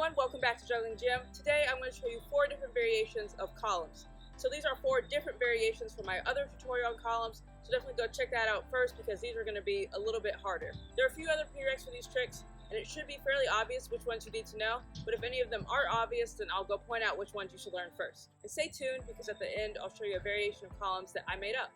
everyone, welcome back to Juggling Gym. Today I'm going to show you 4 different variations of columns. So these are 4 different variations from my other tutorial on columns, so definitely go check that out first because these are going to be a little bit harder. There are a few other prereqs for these tricks, and it should be fairly obvious which ones you need to know, but if any of them aren't obvious, then I'll go point out which ones you should learn first. And stay tuned because at the end I'll show you a variation of columns that I made up.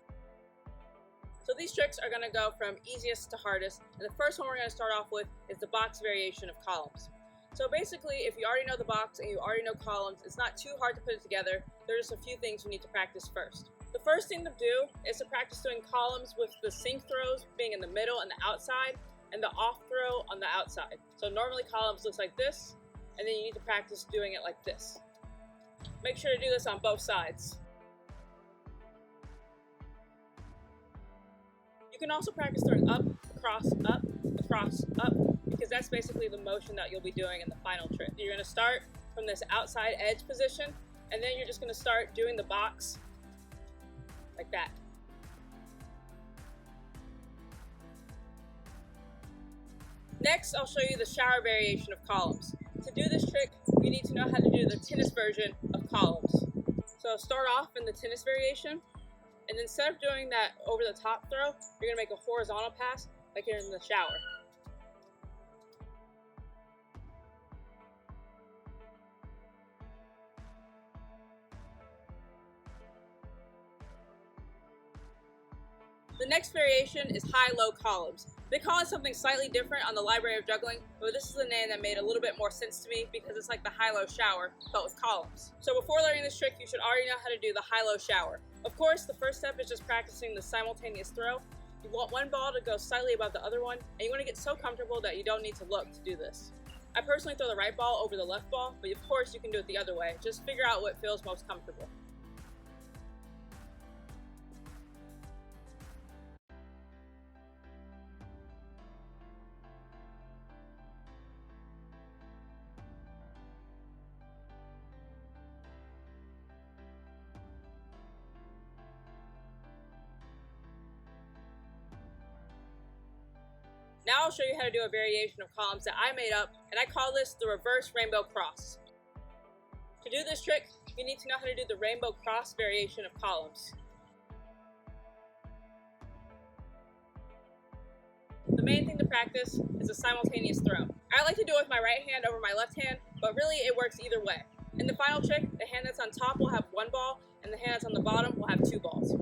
So these tricks are going to go from easiest to hardest, and the first one we're going to start off with is the box variation of columns. So basically, if you already know the box and you already know columns, it's not too hard to put it together. There's just a few things you need to practice first. The first thing to do is to practice doing columns with the sink throws being in the middle and the outside, and the off throw on the outside. So normally columns looks like this, and then you need to practice doing it like this. Make sure to do this on both sides. You can also practice throwing up, across, up, because that's basically the motion that you'll be doing in the final trick. You're going to start from this outside edge position, and then you're just going to start doing the box like that. Next, I'll show you the shower variation of columns. To do this trick, you need to know how to do the tennis version of columns. So start off in the tennis variation, and instead of doing that over the top throw, you're going to make a horizontal pass like you're in the shower. The next variation is high-low columns. They call it something slightly different on the Library of Juggling, but this is the name that made a little bit more sense to me because it's like the high-low shower, but with columns. So before learning this trick, you should already know how to do the high-low shower. Of course, the first step is just practicing the simultaneous throw. You want one ball to go slightly above the other one, and you want to get so comfortable that you don't need to look to do this. I personally throw the right ball over the left ball, but of course you can do it the other way. Just figure out what feels most comfortable. Now I'll show you how to do a variation of columns that I made up, and I call this the reverse rainbow cross. To do this trick, you need to know how to do the rainbow cross variation of columns. The main thing to practice is a simultaneous throw. I like to do it with my right hand over my left hand, but really it works either way. In the final trick, the hand that's on top will have 1 ball, and the hand that's on the bottom will have 2 balls.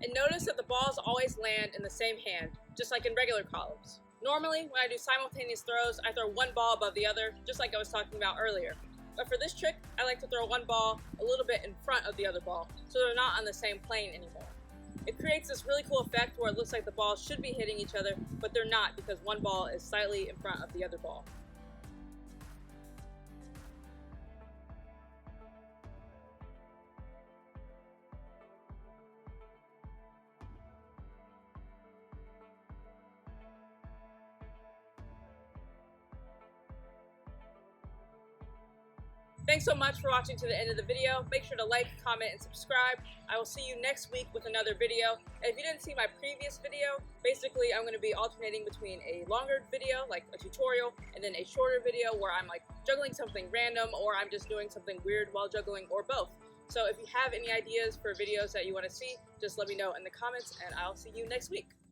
And notice that the balls always land in the same hand, just like in regular columns. Normally, when I do simultaneous throws, I throw 1 ball above the other, just like I was talking about earlier. But for this trick, I like to throw 1 ball a little bit in front of the other ball, so they're not on the same plane anymore. It creates this really cool effect where it looks like the balls should be hitting each other, but they're not because 1 ball is slightly in front of the other ball. Thanks so much for watching to the end of the video. Make sure to like, comment, and subscribe. I will see you next week with another video. And if you didn't see my previous video, basically I'm going to be alternating between a longer video, like a tutorial, and then a shorter video where I'm like juggling something random or I'm just doing something weird while juggling, or both. So if you have any ideas for videos that you want to see, just let me know in the comments and I'll see you next week.